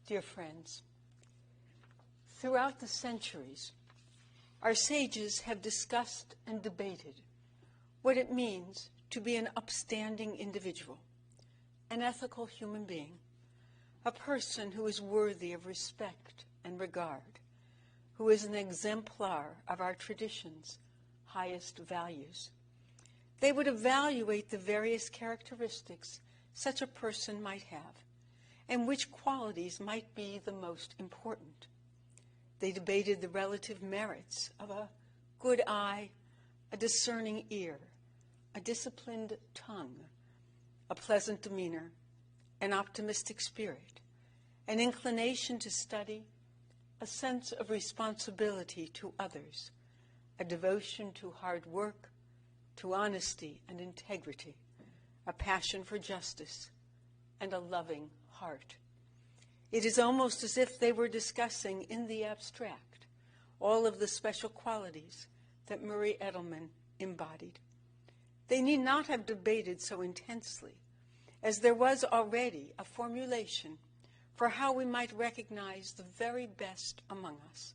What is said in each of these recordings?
Dear friends, throughout the centuries, our sages have discussed and debated what it means to be an upstanding individual, an ethical human being, a person who is worthy of respect and regard, who is an exemplar of our tradition's highest values. They would evaluate the various characteristics such a person might have, and which qualities might be the most important. They debated the relative merits of a good eye, a discerning ear, a disciplined tongue, a pleasant demeanor, an optimistic spirit, an inclination to study, a sense of responsibility to others, a devotion to hard work, to honesty and integrity, a passion for justice, and a loving heart. It is almost as if they were discussing in the abstract all of the special qualities that Murray Edelman embodied. They need not have debated so intensely, as there was already a formulation for how we might recognize the very best among us,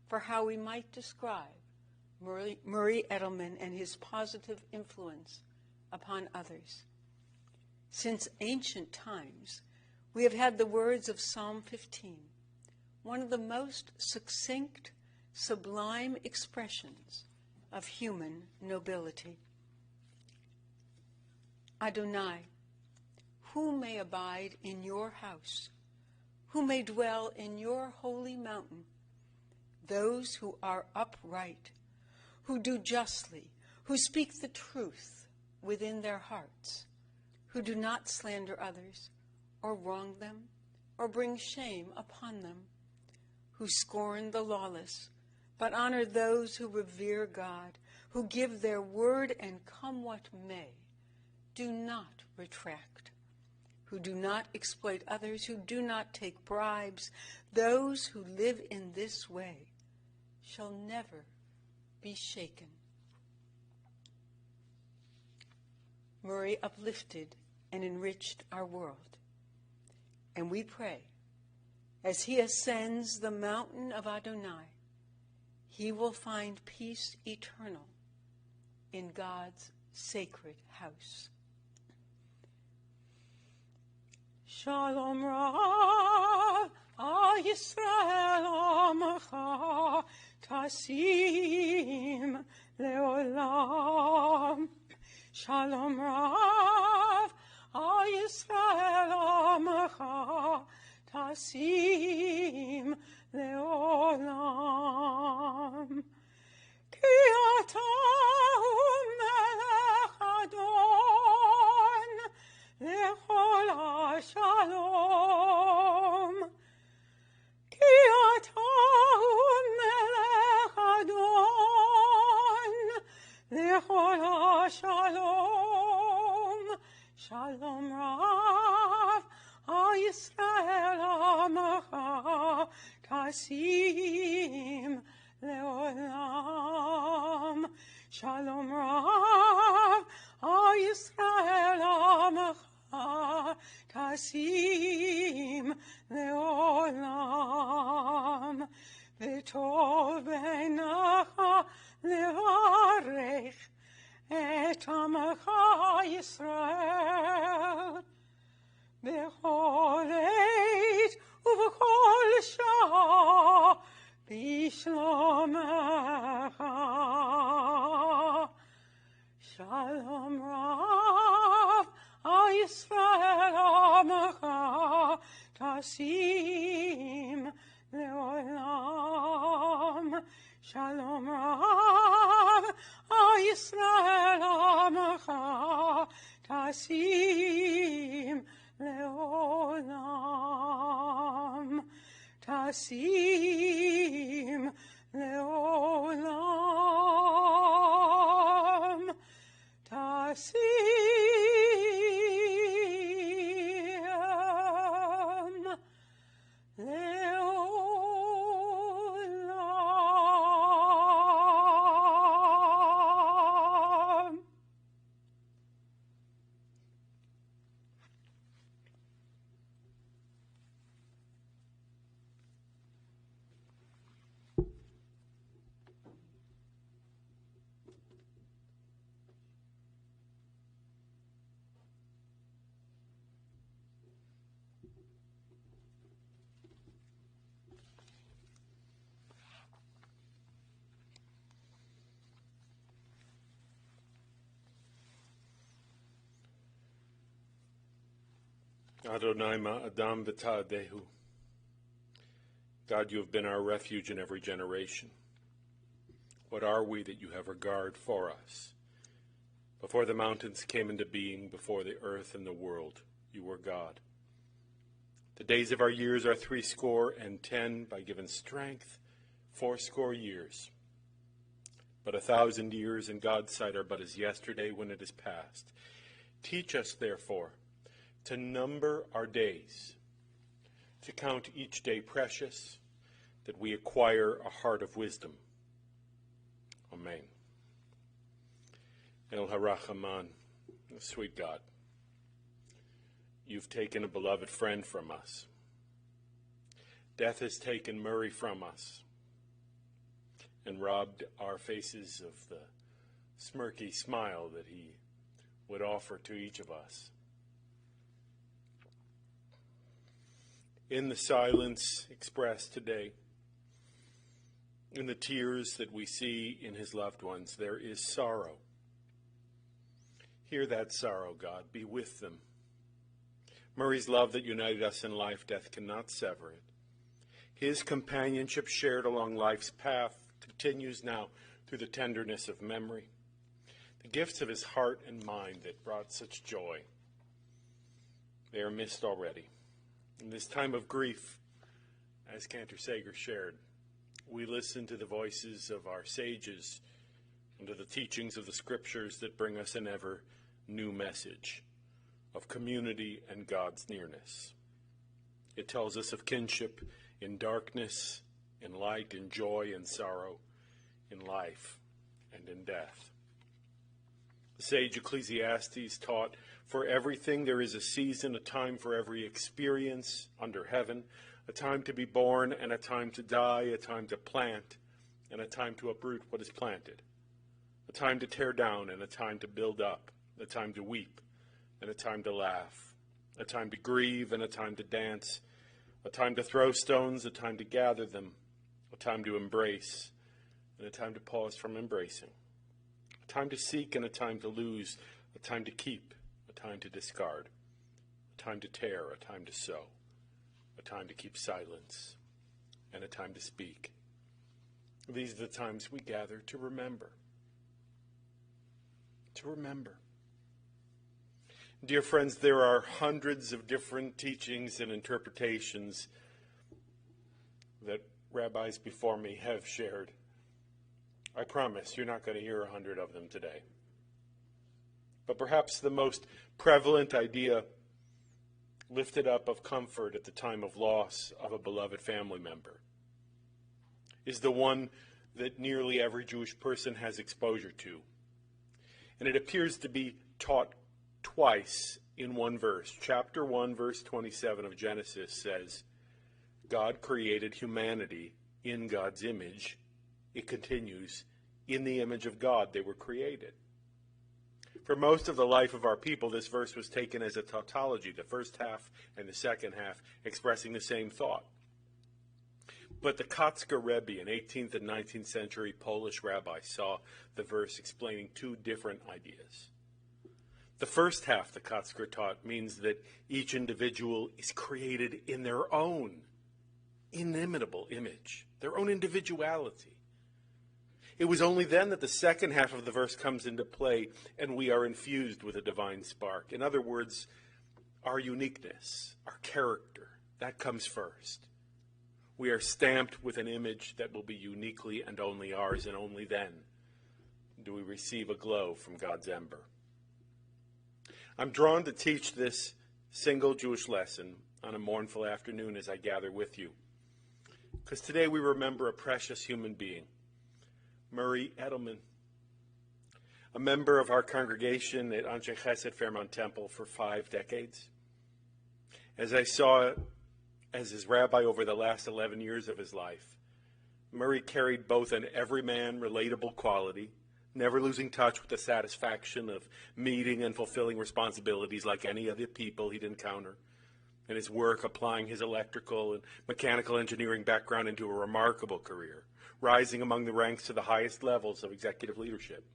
for how we might describe Murray Edelman and his positive influence upon others. Since ancient times, we have had the words of Psalm 15, one of the most succinct, sublime expressions of human nobility. Adonai, who may abide in your house? Who may dwell in your holy mountain? Those who are upright, who do justly, who speak the truth within their hearts, who do not slander others, or wrong them, or bring shame upon them, who scorn the lawless, but honor those who revere God, who give their word and come what may, do not retract, who do not exploit others, who do not take bribes. Those who live in this way shall never be shaken. Murray uplifted and enriched our world. And we pray, as he ascends the mountain of Adonai, he will find peace eternal in God's sacred house. Shalom Rav, Yisrael Amacha, Tasim Leolam. Shalom Rav, Yisrael Amacha, Tasim Leolam. Ki ata hu melech Adon, lechol hashalom. Ki ata hu melech Adon, lechol hashalom. Shalom Rav, Yisrael Amacha, Tasim Leolam. Shalom Rav, Yisrael Amacha, Tasim Leolam. V'tov beinacha levarech et Amacha Yisrael. Bechol eit uv'chol shah b'shlomecha. Shalom Rav, Yisrael Amacha, Tasim Leolam. Shalom Rav, Yisrael Amacha, Tasim Leolam. Tasim Leolam. Tasim Adonai ma'adam v'ta'adehu. God, you have been our refuge in every generation. What are we that you have regard for us? Before the mountains came into being, before the earth and the world, you were God. The days of our years are 70 by given strength, 80 years. But 1,000 years in God's sight are but as yesterday when it is past. Teach us, therefore, to number our days, to count each day precious, that we acquire a heart of wisdom. Amen. El Harachaman, sweet God, you've taken a beloved friend from us. Death has taken Murray from us and robbed our faces of the smirky smile that he would offer to each of us. In the silence expressed today, in the tears that we see in his loved ones, there is sorrow. Hear that sorrow, God. Be with them. Murray's love that united us in life, death cannot sever it. His companionship shared along life's path continues now through the tenderness of memory. The gifts of his heart and mind that brought such joy, they are missed already. In this time of grief, as Cantor Sager shared, we listen to the voices of our sages and to the teachings of the scriptures that bring us an ever new message of community and God's nearness. It tells us of kinship in darkness, in light, in joy, in sorrow, in life, and in death. The sage Ecclesiastes taught, for everything there is a season, a time for every experience under heaven, a time to be born and a time to die, a time to plant and a time to uproot what is planted, a time to tear down and a time to build up, a time to weep and a time to laugh, a time to grieve and a time to dance, a time to throw stones, a time to gather them, a time to embrace and a time to pause from embracing, a time to seek and a time to lose, a time to keep, a time to discard, a time to tear, a time to sow, a time to keep silence, and a time to speak. These are the times we gather to remember. To remember. Dear friends, there are hundreds of different teachings and interpretations that rabbis before me have shared. I promise you're not going to hear 100 of them today. But perhaps the most prevalent idea lifted up of comfort at the time of loss of a beloved family member is the one that nearly every Jewish person has exposure to. And it appears to be taught twice in one verse. Chapter 1, verse 27 of Genesis says, God created humanity in God's image. It continues, in the image of God they were created. For most of the life of our people, this verse was taken as a tautology, the first half and the second half expressing the same thought. But the Kotzker Rebbe, an 18th and 19th century Polish rabbi, saw the verse explaining two different ideas. The first half, the Kotzker taught, means that each individual is created in their own inimitable image, their own individuality. It was only then that the second half of the verse comes into play and we are infused with a divine spark. In other words, our uniqueness, our character, that comes first. We are stamped with an image that will be uniquely and only ours, and only then do we receive a glow from God's ember. I'm drawn to teach this single Jewish lesson on a mournful afternoon as I gather with you, because today we remember a precious human being, Murray Edelman, a member of our congregation at Anshe Chesed Fairmount Temple for 5 decades. As I saw as his rabbi over the last 11 years of his life, Murray carried both an everyman relatable quality, never losing touch with the satisfaction of meeting and fulfilling responsibilities like any other people he'd encounter, and his work applying his electrical and mechanical engineering background into a remarkable career, rising among the ranks to the highest levels of executive leadership.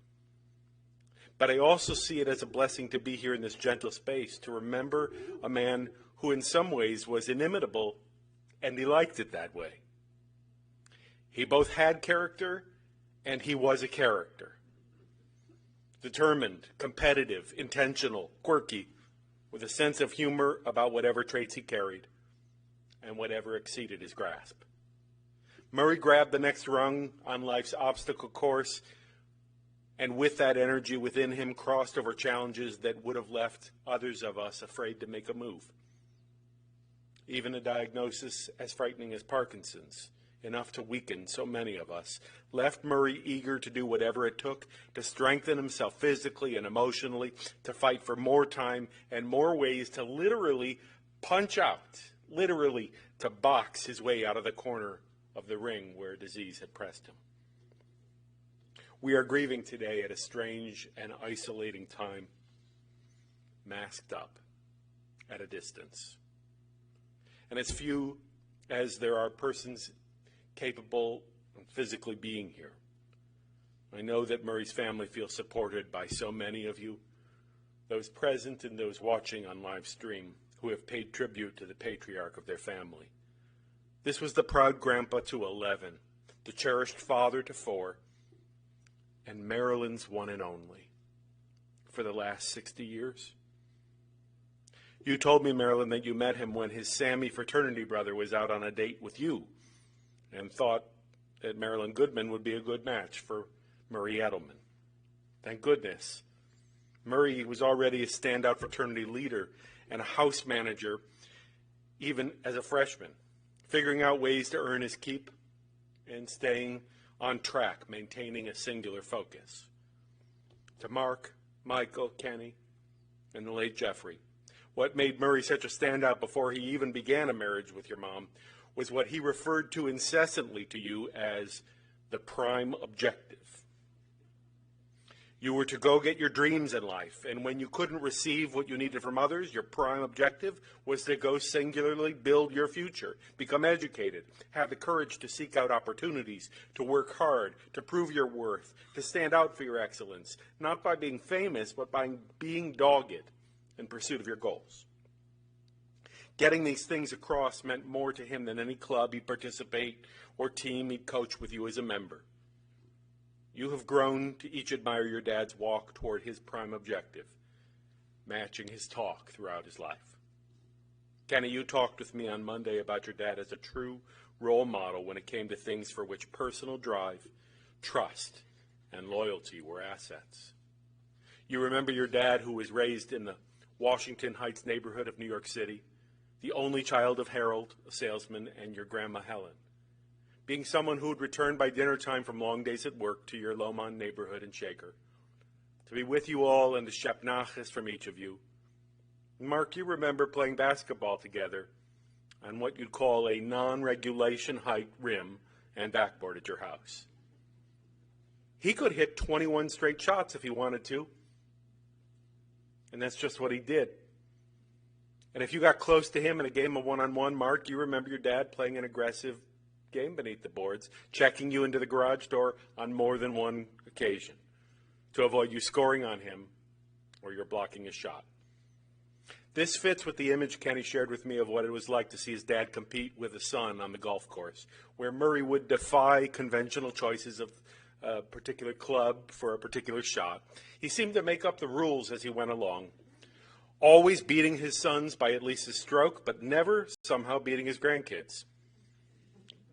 But I also see it as a blessing to be here in this gentle space, to remember a man who in some ways was inimitable, and he liked it that way. He both had character and he was a character. Determined, competitive, intentional, quirky, with a sense of humor about whatever traits he carried and whatever exceeded his grasp. Murray grabbed the next rung on life's obstacle course, and with that energy within him crossed over challenges that would have left others of us afraid to make a move. Even a diagnosis as frightening as Parkinson's, enough to weaken so many of us, left Murray eager to do whatever it took to strengthen himself physically and emotionally, to fight for more time and more ways to literally punch out, literally to box his way out of the corner of the ring where disease had pressed him. We are grieving today at a strange and isolating time, masked up at a distance. And as few as there are persons capable of physically being here, I know that Murray's family feels supported by so many of you, those present and those watching on live stream, who have paid tribute to the patriarch of their family. This was the proud grandpa to 11, the cherished father to 4, and Marilyn's one and only for the last 60 years. You told me, Marilyn, that you met him when his Sammy fraternity brother was out on a date with you and thought that Marilyn Goodman would be a good match for Murray Edelman. Thank goodness. Murray was already a standout fraternity leader and a house manager even as a freshman, figuring out ways to earn his keep and staying on track, maintaining a singular focus. To Mark, Michael, Kenny, and the late Jeffrey, what made Murray such a standout before he even began a marriage with your mom was what he referred to incessantly to you as the prime objective. You were to go get your dreams in life, and when you couldn't receive what you needed from others, your prime objective was to go singularly build your future, become educated, have the courage to seek out opportunities, to work hard, to prove your worth, to stand out for your excellence, not by being famous, but by being dogged in pursuit of your goals. Getting these things across meant more to him than any club he'd participate or team he'd coach with you as a member. You have grown to each admire your dad's walk toward his prime objective, matching his talk throughout his life. Kenny, you talked with me on Monday about your dad as a true role model when it came to things for which personal drive, trust, and loyalty were assets. You remember your dad, who was raised in the Washington Heights neighborhood of New York City, the only child of Harold, a salesman, and your grandma Helen. Being someone who would return by dinner time from long days at work to your Lomond neighborhood in Shaker, to be with you all and to shep nachas from each of you. Mark, you remember playing basketball together on what you'd call a non-regulation height rim and backboard at your house. He could hit 21 straight shots if he wanted to, and that's just what he did. And if you got close to him in a game of one-on-one, Mark, you remember your dad playing an aggressive game beneath the boards, checking you into the garage door on more than one occasion to avoid you scoring on him or you're blocking a shot. This fits with the image Kenny shared with me of what it was like to see his dad compete with his son on the golf course, where Murray would defy conventional choices of a particular club for a particular shot. He seemed to make up the rules as he went along, always beating his sons by at least a stroke, but never somehow beating his grandkids,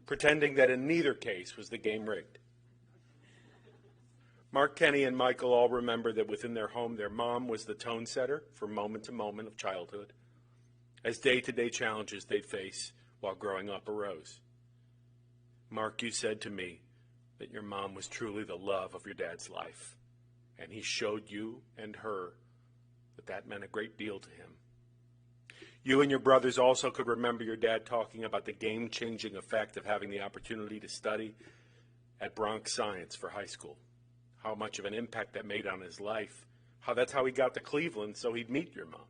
pretending that in neither case was the game rigged. Mark, Kenny, and Michael all remember that within their home, their mom was the tone setter for moment to moment of childhood, as day-to-day challenges they'd face while growing up arose. Mark, you said to me that your mom was truly the love of your dad's life, and he showed you and her that meant a great deal to him. You and your brothers also could remember your dad talking about the game-changing effect of having the opportunity to study at Bronx Science for high school, how much of an impact that made on his life, how that's how he got to Cleveland so he'd meet your mom.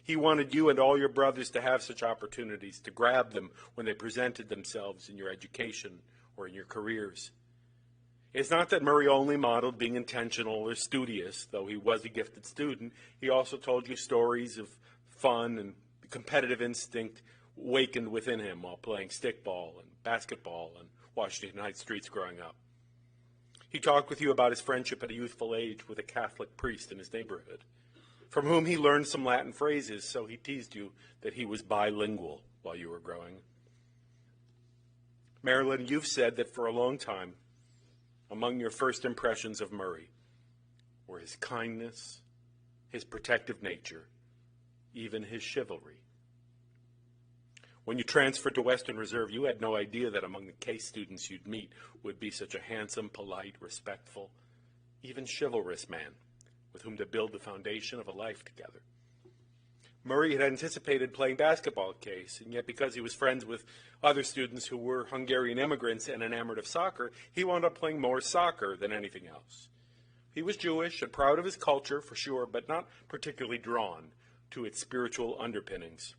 He wanted you and all your brothers to have such opportunities, to grab them when they presented themselves in your education or in your careers. It's not that Murray only modeled being intentional or studious, though he was a gifted student. He also told you stories of fun and competitive instinct wakened within him while playing stickball and basketball on Washington Heights streets growing up. He talked with you about his friendship at a youthful age with a Catholic priest in his neighborhood, from whom he learned some Latin phrases, so he teased you that he was bilingual while you were growing. Marilyn, you've said that for a long time, among your first impressions of Murray were his kindness, his protective nature, even his chivalry. When you transferred to Western Reserve, you had no idea that among the case students you'd meet would be such a handsome, polite, respectful, even chivalrous man with whom to build the foundation of a life together. Murray had anticipated playing basketball at Case, and yet because he was friends with other students who were Hungarian immigrants and enamored of soccer, he wound up playing more soccer than anything else. He was Jewish and proud of his culture, for sure, but not particularly drawn to its spiritual underpinnings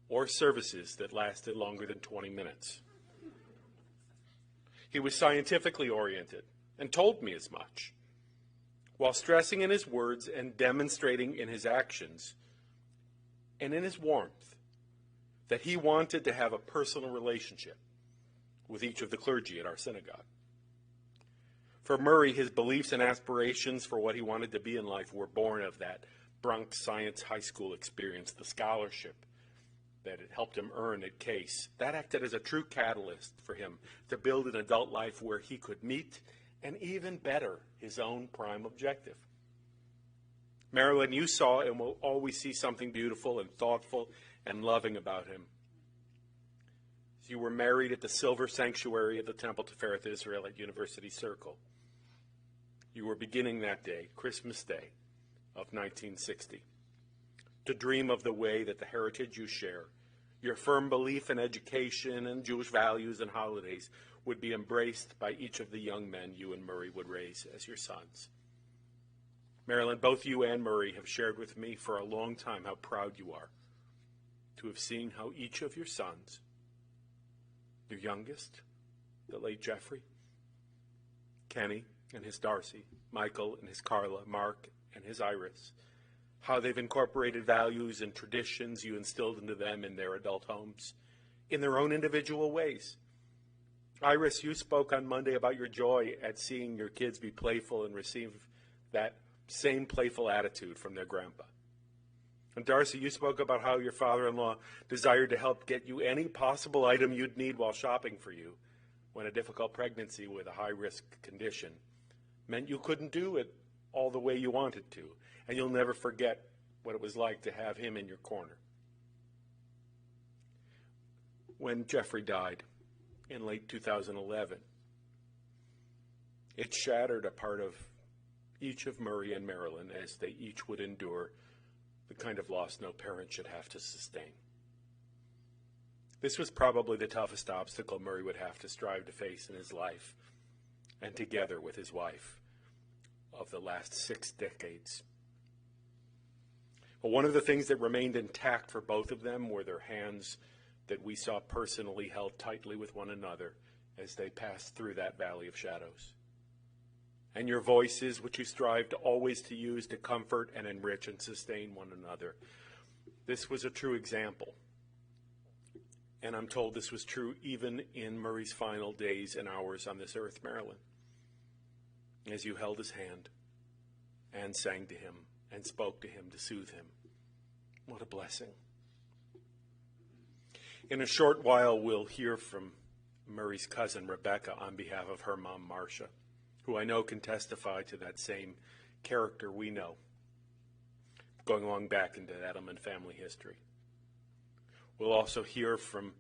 or services that lasted longer than 20 minutes. He was scientifically oriented and told me as much, while stressing in his words and demonstrating in his actions and in his warmth that he wanted to have a personal relationship with each of the clergy at our synagogue. For Murray, his beliefs and aspirations for what he wanted to be in life were born of that Bronx Science High School experience, the scholarship that it helped him earn at Case. That acted as a true catalyst for him to build an adult life where he could meet and even better his own prime objective. Marilyn, you saw and will always see something beautiful and thoughtful and loving about him. You were married at the Silver Sanctuary of the Temple Tifereth Israel at University Circle. You were beginning that day, Christmas Day of 1960, to dream of the way that the heritage you share, your firm belief in education and Jewish values and holidays, would be embraced by each of the young men you and Murray would raise as your sons. Marilyn, both you and Murray have shared with me for a long time how proud you are to have seen how each of your sons, your youngest, the late Jeffrey, Kenny and his Darcy, Michael and his Carla, Mark and his Iris, how they've incorporated values and traditions you instilled into them in their adult homes in their own individual ways. Iris, you spoke on Monday about your joy at seeing your kids be playful and receive that same playful attitude from their grandpa. And Darcy, you spoke about how your father-in-law desired to help get you any possible item you'd need while shopping for you when a difficult pregnancy with a high-risk condition meant you couldn't do it all the way you wanted to, and you'll never forget what it was like to have him in your corner. When Jeffrey died in late 2011, it shattered a part of each of Murray and Marilyn as they each would endure the kind of loss no parent should have to sustain. This was probably the toughest obstacle Murray would have to strive to face in his life, and together with his wife, of the last 6 decades. But one of the things that remained intact for both of them were their hands that we saw personally held tightly with one another as they passed through that valley of shadows. And your voices, which you strived always to use to comfort and enrich and sustain one another. This was a true example. And I'm told this was true even in Murray's final days and hours on this earth, Marilyn, as you held his hand and sang to him and spoke to him to soothe him. What a blessing. In a short while, we'll hear from Murray's cousin, Rebecca, on behalf of her mom, Marcia, who I know can testify to that same character we know, going long back into Edelman family history. We'll also hear from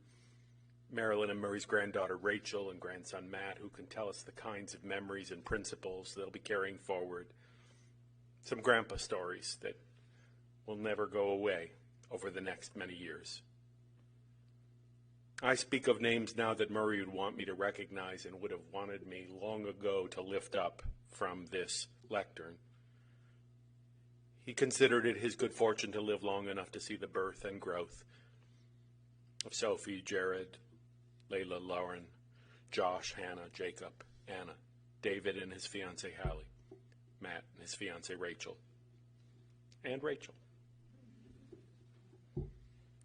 Marilyn and Murray's granddaughter, Rachel, and grandson, Matt, who can tell us the kinds of memories and principles they'll be carrying forward. Some grandpa stories that will never go away over the next many years. I speak of names now that Murray would want me to recognize and would have wanted me long ago to lift up from this lectern. He considered it his good fortune to live long enough to see the birth and growth of Sophie, Jared, Layla, Lauren, Josh, Hannah, Jacob, Anna, David and his fiancée Hallie, Matt and his fiancée Rachel, and Rachel.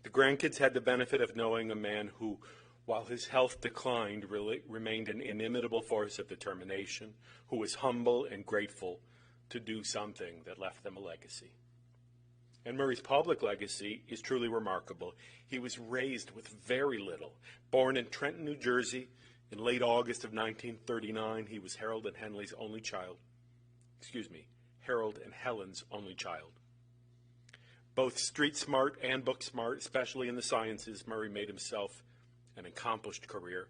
The grandkids had the benefit of knowing a man who, while his health declined, remained an inimitable force of determination, who was humble and grateful to do something that left them a legacy. And Murray's public legacy is truly remarkable. He was raised with very little. Born in Trenton, New Jersey, in late August of 1939, he was Harold and Helen's only child. Both street smart and book smart, especially in the sciences, Murray made himself an accomplished career.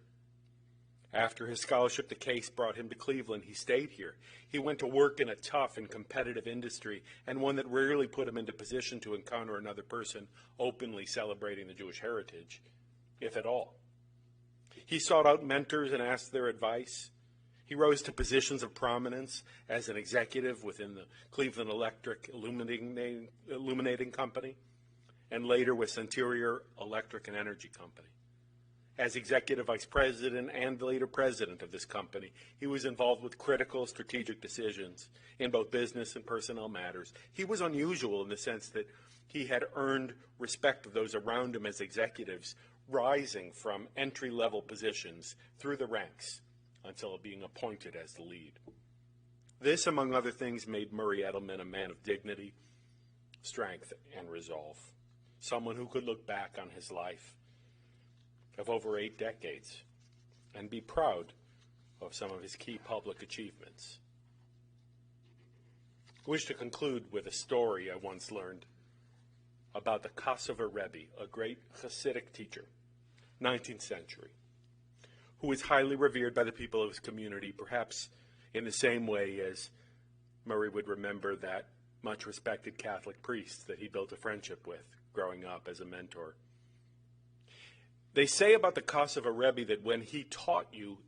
After his scholarship, the case brought him to Cleveland. He stayed here. He went to work in a tough and competitive industry, and one that rarely put him into position to encounter another person openly celebrating the Jewish heritage, if at all. He sought out mentors and asked their advice. He rose to positions of prominence as an executive within the Cleveland Electric Illuminating Company, and later with Centurion Electric and Energy Company. As executive vice president and later president of this company, he was involved with critical strategic decisions in both business and personnel matters. He was unusual in the sense that he had earned respect of those around him as executives, rising from entry-level positions through the ranks until being appointed as the lead. This, among other things, made Murray Edelman a man of dignity, strength, and resolve, someone who could look back on his life of over 8 decades and be proud of some of his key public achievements. I wish to conclude with a story I once learned about the Kosovo Rebbe, a great Hasidic teacher, 19th century, who was highly revered by the people of his community, perhaps in the same way as Murray would remember that much respected Catholic priest that he built a friendship with growing up as a mentor. They say about the Kosovo Rebbe that when he taught you,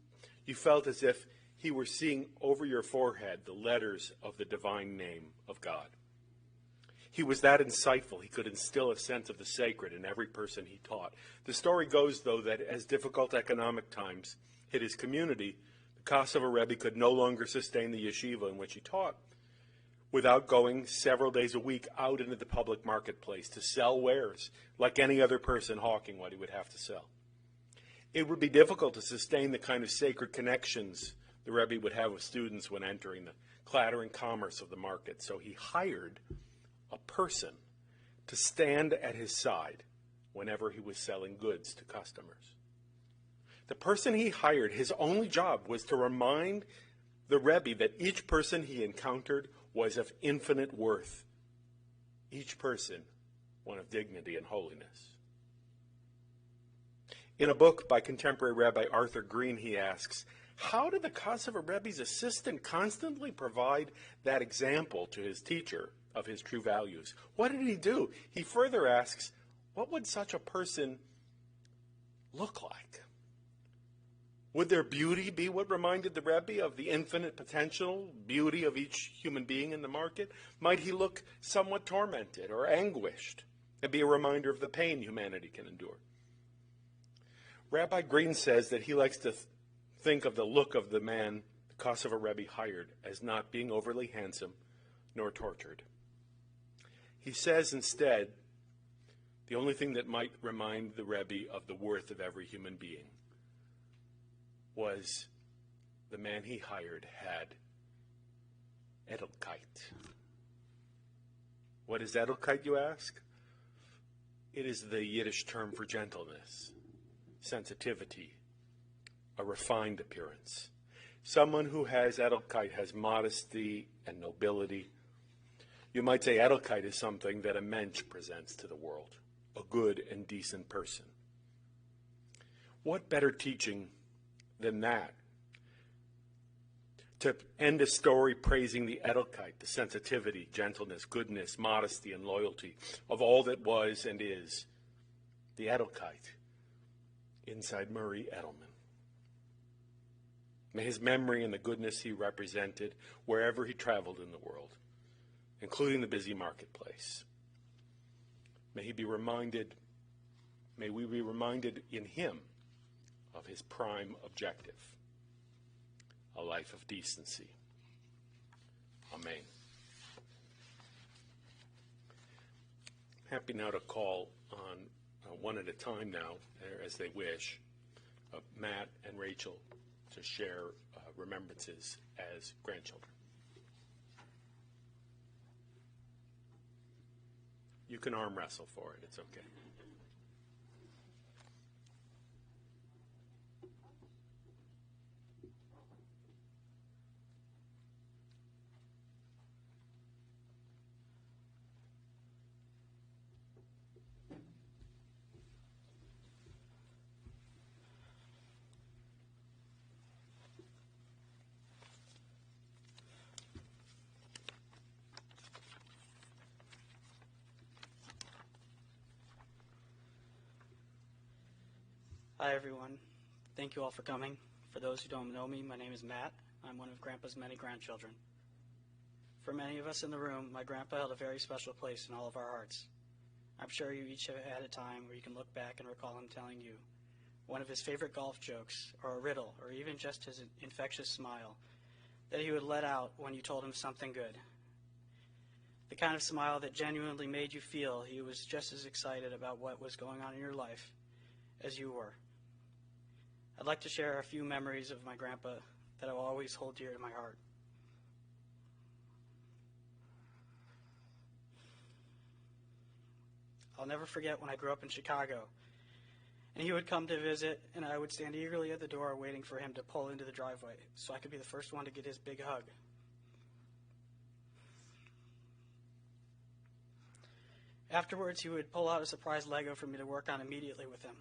you felt as if he were seeing over your forehead the letters of the divine name of God. He was that insightful, he could instill a sense of the sacred in every person he taught. The story goes, though, that as difficult economic times hit his community, the Kosovo Rebbe could no longer sustain the yeshiva in which he taught without going several days a week out into the public marketplace to sell wares like any other person hawking what he would have to sell. It would be difficult to sustain the kind of sacred connections the Rebbe would have with students when entering the clattering commerce of the market. So he hired a person to stand at his side whenever he was selling goods to customers. The person he hired, his only job was to remind the Rebbe that each person he encountered was of infinite worth, each person one of dignity and holiness. In a book by contemporary Rabbi Arthur Green, he asks, how did the Kosovo Rebbe's assistant constantly provide that example to his teacher of his true values? What did he do? He further asks, what would such a person look like? Would their beauty be what reminded the Rebbe of the infinite potential beauty of each human being in the market? Might he look somewhat tormented or anguished and be a reminder of the pain humanity can endure? Rabbi Green says that he likes to think of the look of the man the Kosovo Rebbe hired as not being overly handsome nor tortured. He says instead, the only thing that might remind the Rebbe of the worth of every human being was the man he hired had Edelkeit. What is Edelkeit, you ask? It is the Yiddish term for gentleness, sensitivity, a refined appearance. Someone who has Edelkeit has modesty and nobility. You might say Edelkeit is something that a mensch presents to the world, a good and decent person. What better teaching than that? To end a story praising the Edelkeit, the sensitivity, gentleness, goodness, modesty, and loyalty of all that was and is the Edelkeit inside Murray Edelman. May his memory and the goodness he represented wherever he traveled in the world, including the busy marketplace, may we be reminded in him of his prime objective, a life of decency. Amen. I'm happy now to call on one at a time now, as they wish, Matt and Rachel to share remembrances as grandchildren. You can arm wrestle for it. It's okay. Hi, everyone. Thank you all for coming. For those who don't know me, my name is Matt. I'm one of Grandpa's many grandchildren. For many of us in the room, my grandpa held a very special place in all of our hearts. I'm sure you each have had a time where you can look back and recall him telling you one of his favorite golf jokes, or a riddle, or even just his infectious smile that he would let out when you told him something good. The kind of smile that genuinely made you feel he was just as excited about what was going on in your life as you were. I'd like to share a few memories of my grandpa that I will always hold dear to my heart. I'll never forget when I grew up in Chicago, and he would come to visit, and I would stand eagerly at the door waiting for him to pull into the driveway so I could be the first one to get his big hug. Afterwards, he would pull out a surprise Lego for me to work on immediately with him.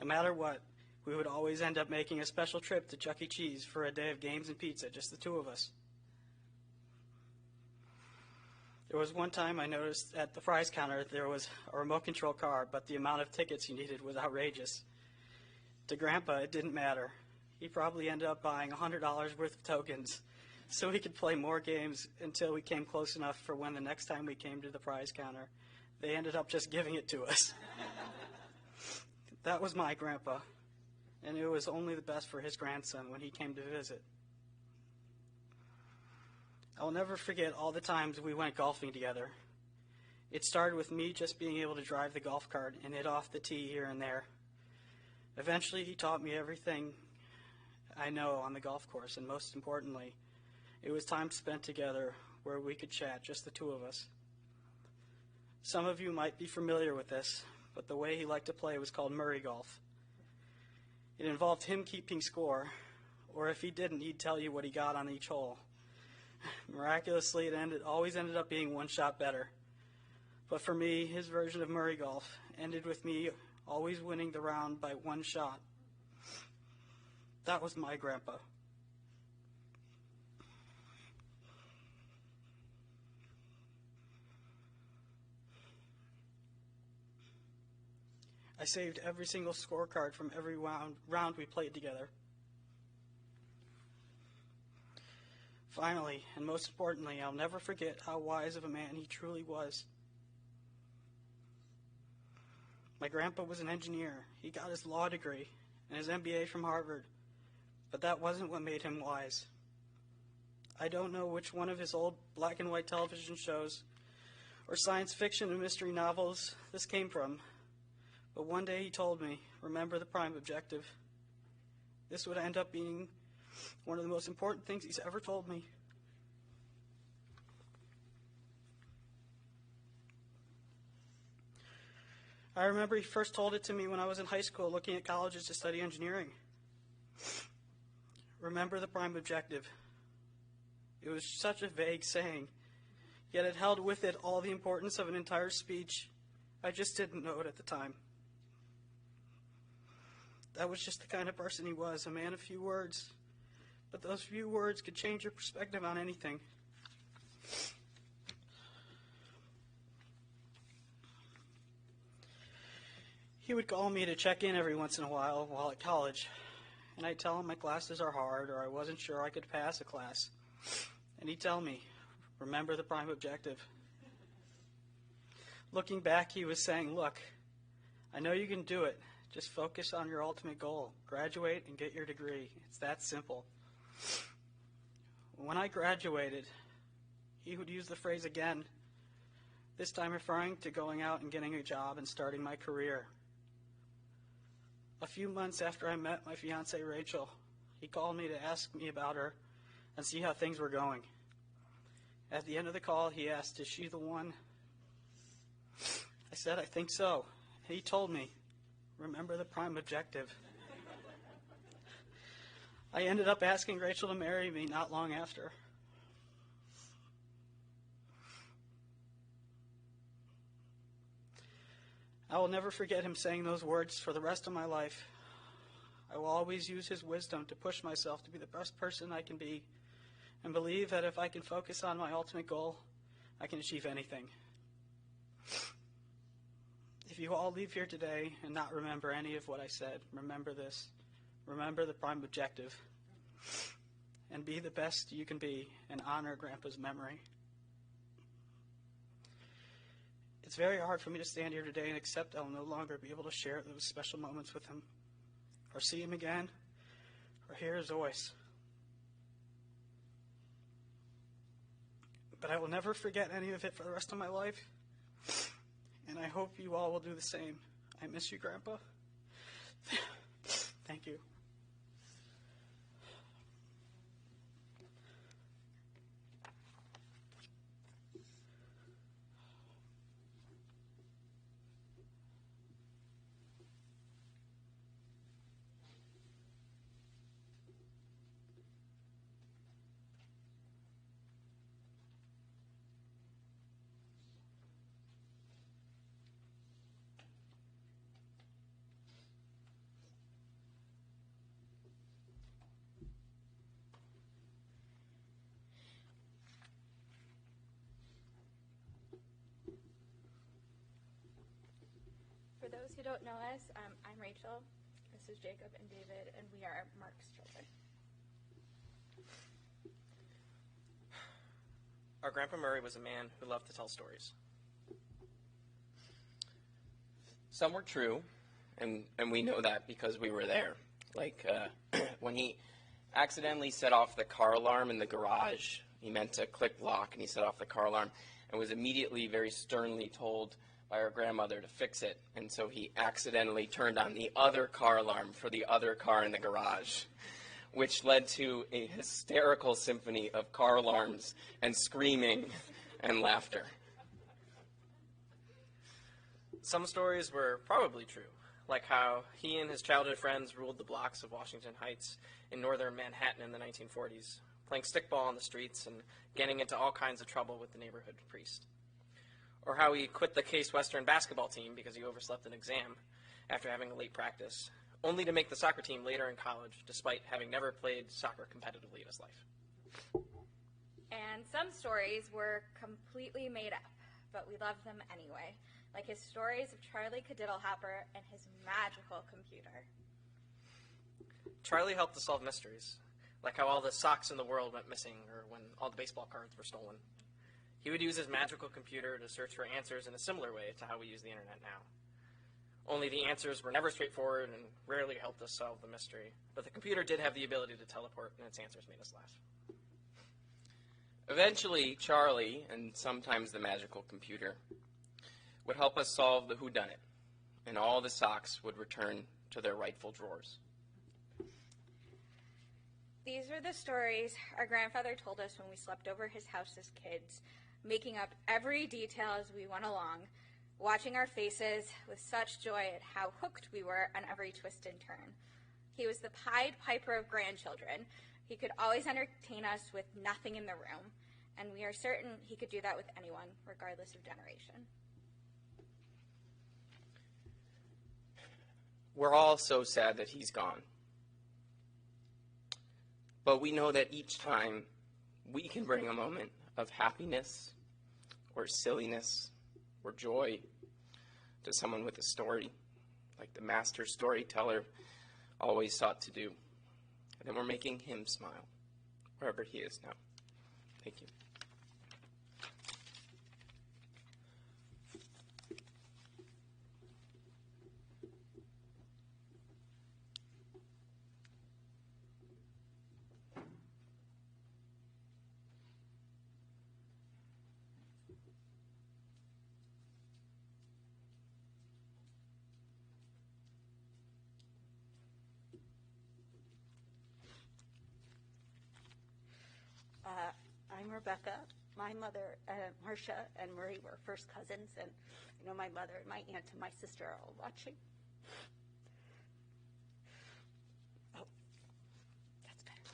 No matter what, we would always end up making a special trip to Chuck E. Cheese for a day of games and pizza, just the two of us. There was one time I noticed at the fries counter there was a remote control car, but the amount of tickets you needed was outrageous. To Grandpa, it didn't matter. He probably ended up buying $100 worth of tokens so he could play more games until we came close enough for when the next time we came to the prize counter, they ended up just giving it to us. That was my grandpa, and it was only the best for his grandson when he came to visit. I'll never forget all the times we went golfing together. It started with me just being able to drive the golf cart and hit off the tee here and there. Eventually, he taught me everything I know on the golf course, and most importantly, it was time spent together where we could chat, just the two of us. Some of you might be familiar with this, but the way he liked to play was called Murray golf. It involved him keeping score, or if he didn't, he'd tell you what he got on each hole. Miraculously, it always ended up being one shot better. But for me, his version of Murray golf ended with me always winning the round by one shot. That was my grandpa. I saved every single scorecard from every round we played together. Finally, and most importantly, I'll never forget how wise of a man he truly was. My grandpa was an engineer. He got his law degree and his MBA from Harvard, but that wasn't what made him wise. I don't know which one of his old black and white television shows or science fiction and mystery novels this came from, but one day he told me, remember the prime objective. This would end up being one of the most important things he's ever told me. I remember he first told it to me when I was in high school looking at colleges to study engineering. Remember the prime objective. It was such a vague saying, yet it held with it all the importance of an entire speech. I just didn't know it at the time. That was just the kind of person he was, a man of few words. But those few words could change your perspective on anything. He would call me to check in every once in a while at college, and I'd tell him my classes are hard or I wasn't sure I could pass a class. And he'd tell me, remember the prime objective. Looking back, he was saying, look, I know you can do it. Just focus on your ultimate goal. Graduate and get your degree. It's that simple. When I graduated, he would use the phrase again, this time referring to going out and getting a job and starting my career. A few months after I met my fiancée, Rachel, he called me to ask me about her and see how things were going. At the end of the call, he asked, "Is she the one?" I said, "I think so." And he told me, "Remember the prime objective." I ended up asking Rachel to marry me not long after. I will never forget him saying those words for the rest of my life. I will always use his wisdom to push myself to be the best person I can be, and believe that if I can focus on my ultimate goal, I can achieve anything. If you all leave here today and not remember any of what I said, remember this. Remember the prime objective. And be the best you can be and honor Grandpa's memory. It's very hard for me to stand here today and accept I'll no longer be able to share those special moments with him, or see him again, or hear his voice. But I will never forget any of it for the rest of my life, and I hope you all will do the same. I miss you, Grandpa. Thank you. For those who don't know us, I'm Rachel, this is Jacob and David, and we are Mark's children. Our Grandpa Murray was a man who loved to tell stories. Some were true, and we know that because we were there. Like when he accidentally set off the car alarm in the garage, he meant to click lock, and he set off the car alarm and was immediately very sternly told by our grandmother to fix it, and so he accidentally turned on the other car alarm for the other car in the garage, which led to a hysterical symphony of car alarms and screaming and laughter. Some stories were probably true, like how he and his childhood friends ruled the blocks of Washington Heights in northern Manhattan in the 1940s, playing stickball on the streets and getting into all kinds of trouble with the neighborhood priest. Or how he quit the Case Western basketball team because he overslept an exam after having a late practice, only to make the soccer team later in college, despite having never played soccer competitively in his life. And some stories were completely made up, but we loved them anyway, like his stories of Charlie Cadiddlehopper and his magical computer. Charlie helped to solve mysteries, like how all the socks in the world went missing or when all the baseball cards were stolen. He would use his magical computer to search for answers in a similar way to how we use the internet now. Only the answers were never straightforward and rarely helped us solve the mystery, but the computer did have the ability to teleport, and its answers made us laugh. Eventually, Charlie, and sometimes the magical computer, would help us solve the whodunit, and all the socks would return to their rightful drawers. These were the stories our grandfather told us when we slept over his house as kids, making up every detail as we went along, watching our faces with such joy at how hooked we were on every twist and turn. He was the Pied Piper of grandchildren. He could always entertain us with nothing in the room, and we are certain he could do that with anyone, regardless of generation. We're all so sad that he's gone. But we know that each time we can bring a moment of happiness or silliness or joy to someone with a story, like the master storyteller always sought to do. And then we're making him smile, wherever he is now. Thank you. Rebecca. My mother, Marcia, and Marie were first cousins, and I know my mother and my aunt and my sister are all watching. Oh, that's better.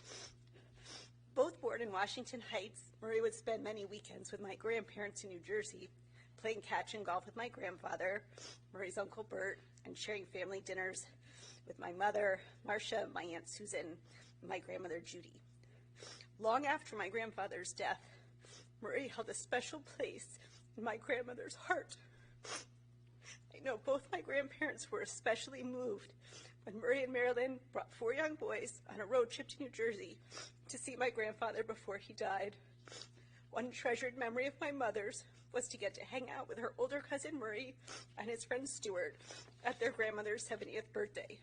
Both born in Washington Heights, Marie would spend many weekends with my grandparents in New Jersey, playing catch and golf with my grandfather, Marie's Uncle Bert, and sharing family dinners with my mother, Marcia, my Aunt Susan, and my grandmother, Judy. Long after my grandfather's death, Marie held a special place in my grandmother's heart. I know both my grandparents were especially moved when Marie and Marilyn brought 4 young boys on a road trip to New Jersey to see my grandfather before he died. One treasured memory of my mother's was to get to hang out with her older cousin Marie and his friend Stuart at their grandmother's 70th birthday.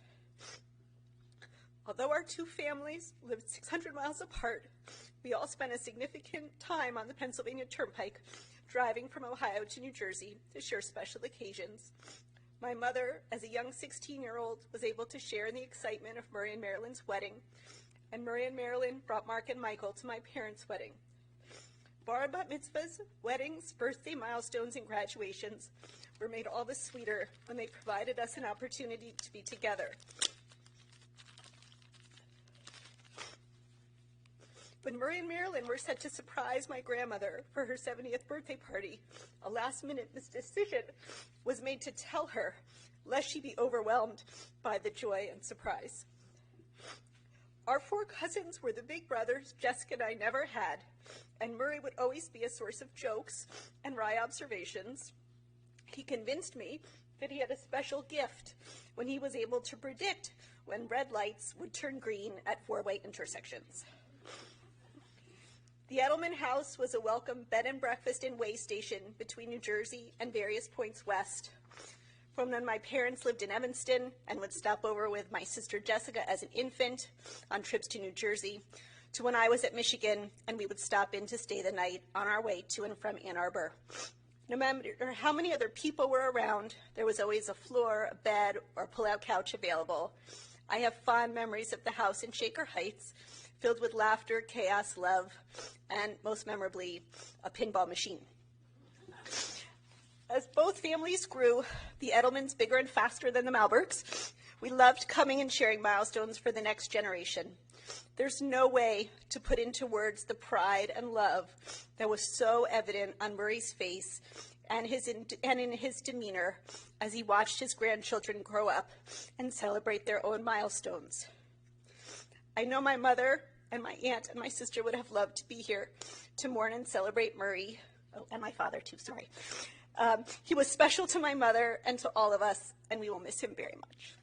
Although our 2 families lived 600 miles apart, we all spent a significant time on the Pennsylvania Turnpike, driving from Ohio to New Jersey to share special occasions. My mother, as a young 16-year-old, was able to share in the excitement of Murray and Marilyn's wedding, and Murray and Marilyn brought Mark and Michael to my parents' wedding. Bar and bat mitzvahs, weddings, birthday milestones, and graduations were made all the sweeter when they provided us an opportunity to be together. When Murray and Marilyn were set to surprise my grandmother for her 70th birthday party, a last-minute decision was made to tell her, lest she be overwhelmed by the joy and surprise. Our 4 cousins were the big brothers Jessica and I never had, and Murray would always be a source of jokes and wry observations. He convinced me that he had a special gift when he was able to predict when red lights would turn green at 4-way intersections. The Edelman house was a welcome bed and breakfast and way station between New Jersey and various points west. From when my parents lived in Evanston and would stop over with my sister Jessica as an infant on trips to New Jersey, to when I was at Michigan and we would stop in to stay the night on our way to and from Ann Arbor. No matter how many other people were around, there was always a floor, a bed, or a pull-out couch available. I have fond memories of the house in Shaker Heights, filled with laughter, chaos, love, and most memorably, a pinball machine. As both families grew, the Edelmans bigger and faster than the Malbergs, we loved coming and sharing milestones for the next generation. There's no way to put into words the pride and love that was so evident on Murray's face and in his demeanor as he watched his grandchildren grow up and celebrate their own milestones. I know my mother and my aunt and my sister would have loved to be here to mourn and celebrate Murray, and my father too, sorry. He was special to my mother and to all of us, and we will miss him very much.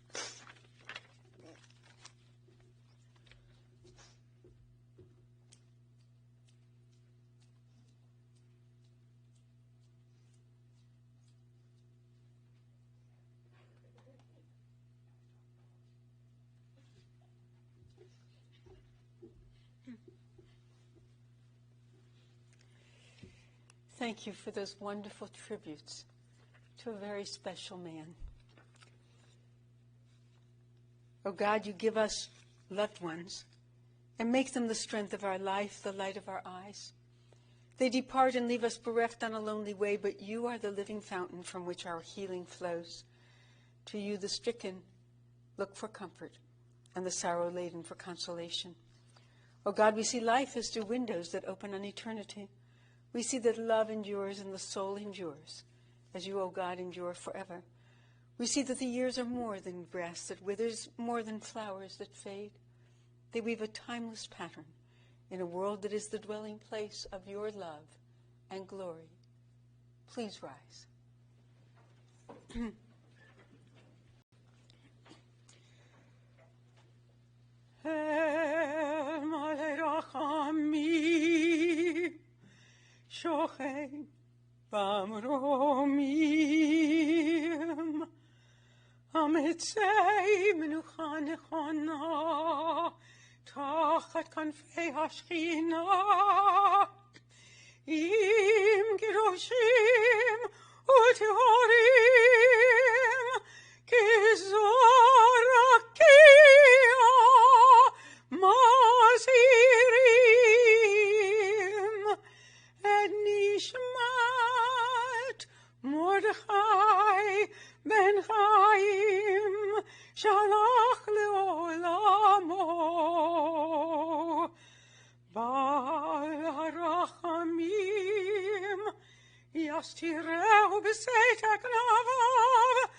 Thank you for those wonderful tributes to a very special man. Oh God, you give us loved ones and make them the strength of our life, the light of our eyes. They depart and leave us bereft on a lonely way, but you are the living fountain from which our healing flows. To you, the stricken look for comfort and the sorrow-laden for consolation. Oh God, we see life as through windows that open on eternity. We see that love endures and the soul endures, as you, O God, endure forever. We see that the years are more than grass that withers, more than flowers that fade. They weave a timeless pattern in a world that is the dwelling place of your love and glory. Please rise. שוכן במרומים, המצאי מנוחה נכונה, תחת כנפי השכינה, עם גירושים וטהורים, כזור רקיע מזהירים. שהלך לעולמו. בעל הרחמים יסתירהו בסתר כנפיו